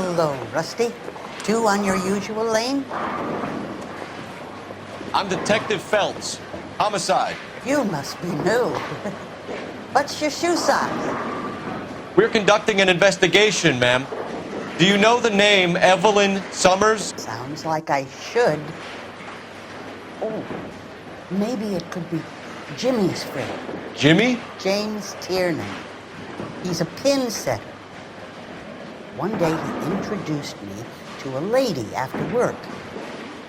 Hello, Rusty. Two on your usual lane? I'm Detective Phelps. Homicide. You must be new. What's your shoe size? We're conducting an investigation, ma'am. Do you know the name Evelyn Summers? Sounds like I should. Oh, maybe it could be Jimmy's friend. Jimmy? James Tiernan. He's a pin setter. One day he introduced me to a lady after work.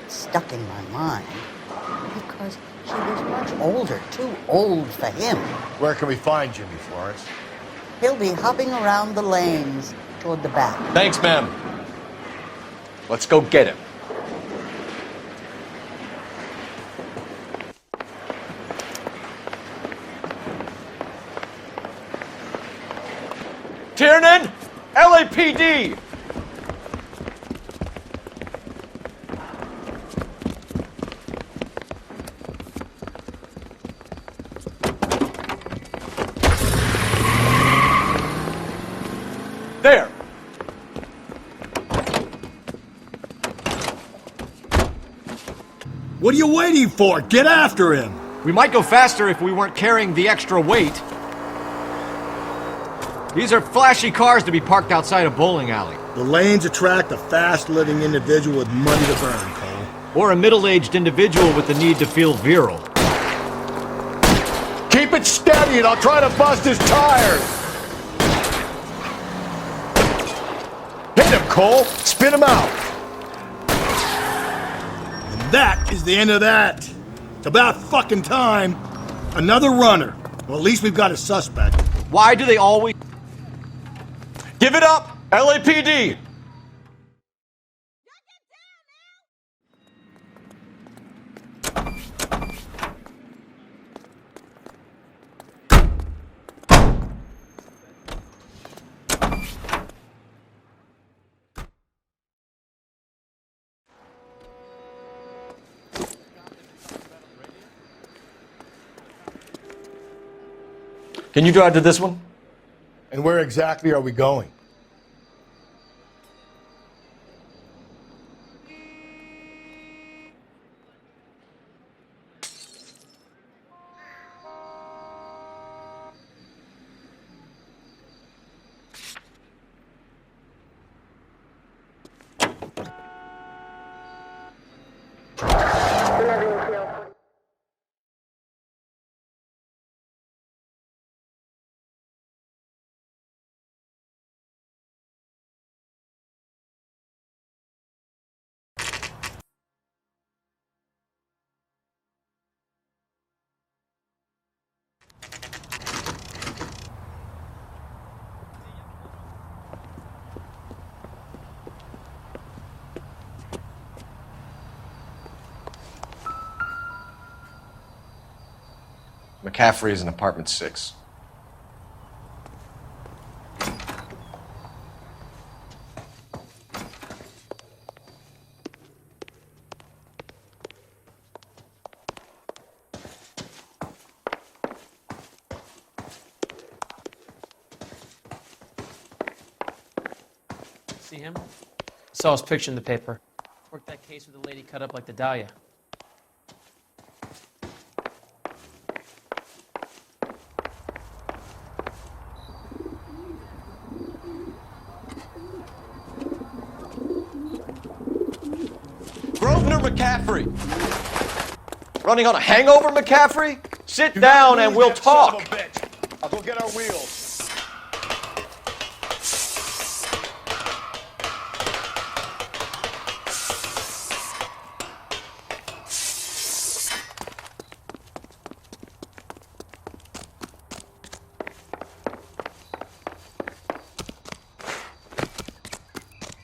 It stuck in my mind because she was much older, too old for him. Where can we find Jimmy, Florence? He'll be hopping around the lanes toward the back. Thanks, ma'am. Let's go get him. Tiernan! LAPD! There! What are you waiting for? Get after him! We might go faster if we weren't carrying the extra weight. These are flashy cars to be parked outside a bowling alley. The lanes attract a fast-living individual with money to burn, Cole. Or a middle-aged individual with the need to feel virile. Keep it steady and I'll try to bust his tires! Hit him, Cole! Spin him out! And that is the end of that. It's about fucking time. Another runner. Well, at least we've got a suspect. Why do they always... Give it up! LAPD! Can you drive to this one? And where exactly are we going? McCaffrey is in apartment 6. See him? Saw his picture in the paper. Worked that case with a lady cut up like the Dahlia. McCaffrey! Running on a hangover, McCaffrey? Sit down and we'll talk. I'll go get our wheels.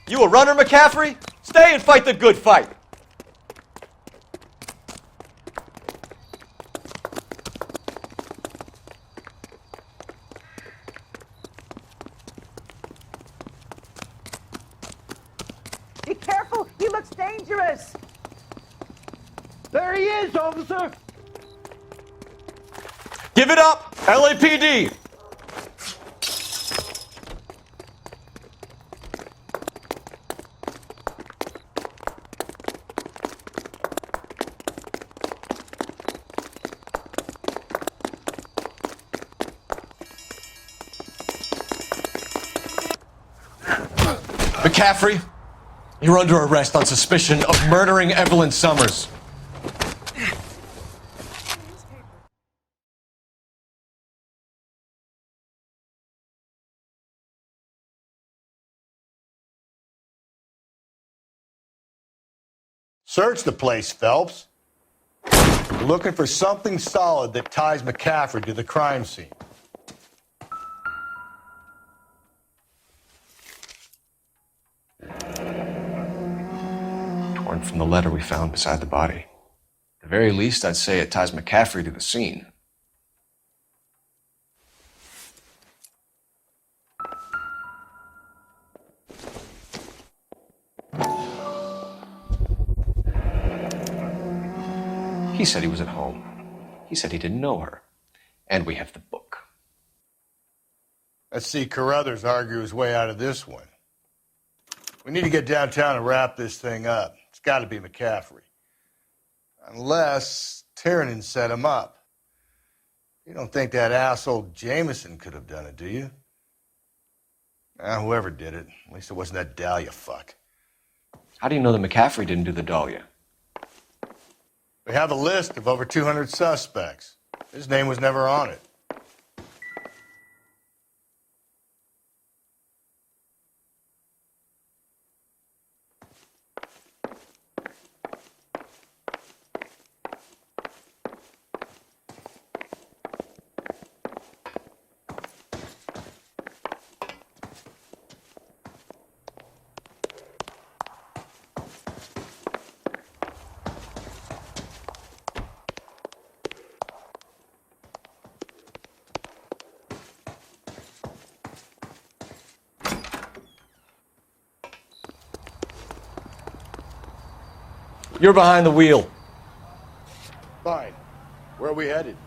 You a runner, McCaffrey? Stay and fight the good fight. Be careful! He looks dangerous! There he is, officer! Give it up! LAPD! McCaffrey, you're under arrest on suspicion of murdering Evelyn Summers. Search the place, Phelps. We're looking for something solid that ties McCaffrey to the crime scene. Torn from the letter we found beside the body. At the very least, I'd say it ties McCaffrey to the scene. He said he was at home. He said he didn't know her. And we have the book. Let's see Carruthers argue his way out of this one. We need to get downtown and wrap this thing up. It's got to be McCaffrey. Unless Tiernan set him up. You don't think that asshole Jameson could have done it, do you? Whoever did it. At least it wasn't that Dahlia fuck. How do you know that McCaffrey didn't do the Dahlia? We have a list of over 200 suspects. His name was never on it. You're behind the wheel. Fine. Where are we headed?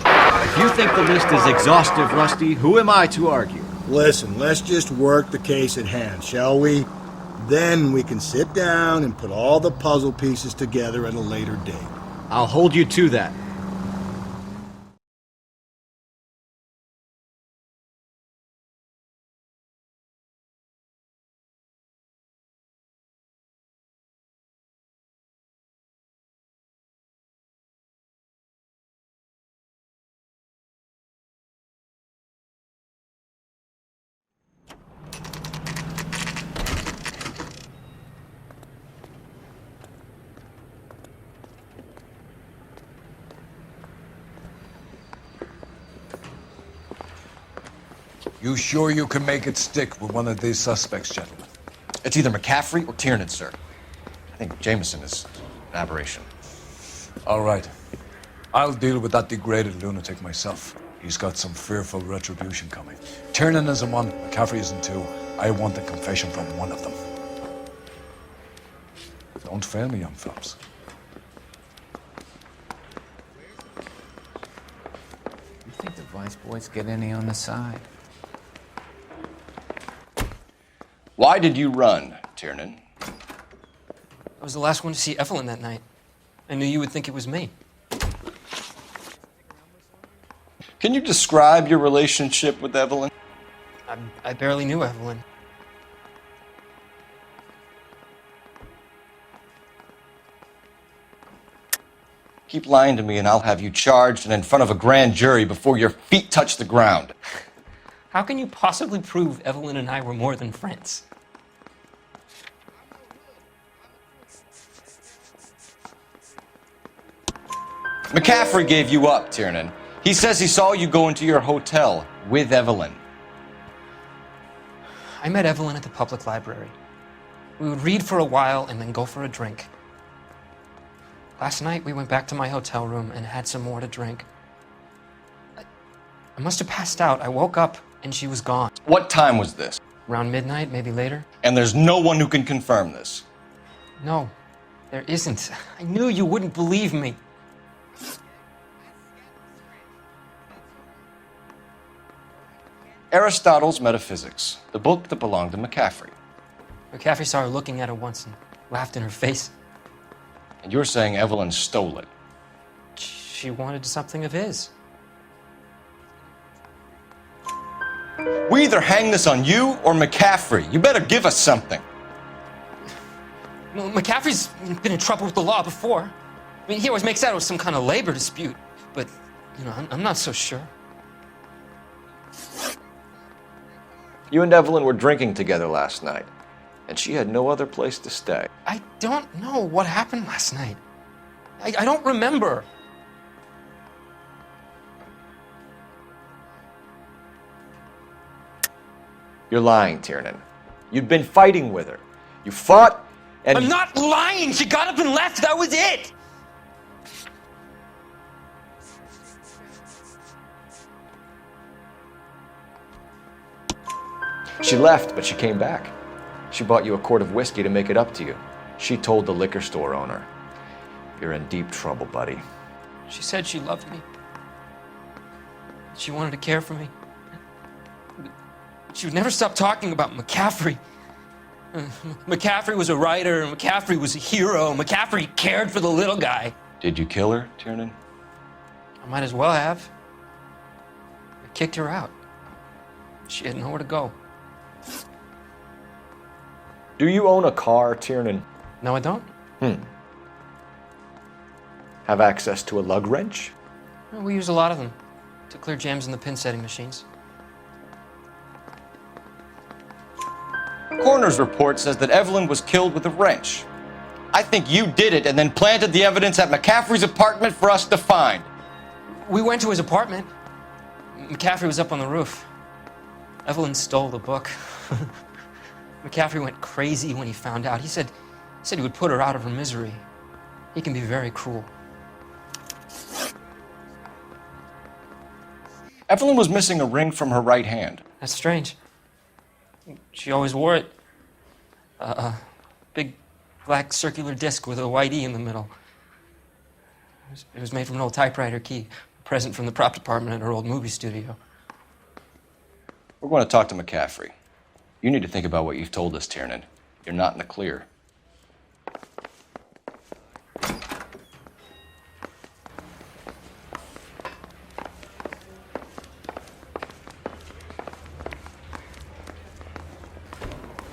If you think the list is exhaustive, Rusty, who am I to argue? Listen, let's just work the case at hand, shall we? Then we can sit down and put all the puzzle pieces together at a later date. I'll hold you to that. You sure you can make it stick with one of these suspects, gentlemen? It's either McCaffrey or Tiernan, sir. I think Jameson is an aberration. All right. I'll deal with that degraded lunatic myself. He's got some fearful retribution coming. Tiernan isn't one, McCaffrey isn't two. I want a confession from one of them. Don't fail me, young Phelps. You think the Vice boys get any on the side? Why did you run, Tiernan? I was the last one to see Evelyn that night. I knew you would think it was me. Can you describe your relationship with Evelyn? I barely knew Evelyn. Keep lying to me and I'll have you charged and in front of a grand jury before your feet touch the ground. How can you possibly prove Evelyn and I were more than friends? McCaffrey gave you up, Tiernan. He says he saw you go into your hotel with Evelyn. I met Evelyn at the public library. We would read for a while and then go for a drink. Last night, we went back to my hotel room and had some more to drink. I must have passed out. I woke up and she was gone. What time was this? Around midnight, maybe later. And there's no one who can confirm this. No, there isn't. I knew you wouldn't believe me. Aristotle's Metaphysics, the book that belonged to McCaffrey. McCaffrey saw her looking at it once and laughed in her face. And you're saying Evelyn stole it? She wanted something of his. We either hang this on you or McCaffrey. You better give us something. Well, McCaffrey's been in trouble with the law before. I mean, he always makes out it was some kind of labor dispute. But, you know, I'm not so sure. You and Evelyn were drinking together last night, and she had no other place to stay. I don't know what happened last night. I don't remember. You're lying, Tiernan. You'd been fighting with her. You fought, and... I'm not lying! She got up and left! That was it! She left, but she came back. She bought you a quart of whiskey to make it up to you. She told the liquor store owner. You're in deep trouble, buddy. She said she loved me. She wanted to care for me. She would never stop talking about McCaffrey. McCaffrey was a writer, and McCaffrey was a hero. McCaffrey cared for the little guy. Did you kill her, Tiernan? I might as well have. I kicked her out. She had nowhere to go. Do you own a car, Tiernan? No, I don't. Have access to a lug wrench? Well, we use a lot of them to clear jams in the pin setting machines. Coroner's report says that Evelyn was killed with a wrench. I think you did it and then planted the evidence at McCaffrey's apartment for us to find. We went to his apartment. McCaffrey was up on the roof. Evelyn stole the book. McCaffrey went crazy when he found out. He said he would put her out of her misery. He can be very cruel. Evelyn was missing a ring from her right hand. That's strange. She always wore it. A big black circular disc with a white E in the middle. It was made from an old typewriter key, a present from the prop department at her old movie studio. We're going to talk to McCaffrey. You need to think about what you've told us, Tiernan. You're not in the clear.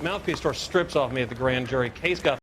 Mouthpiece tore strips off me at the grand jury. Case got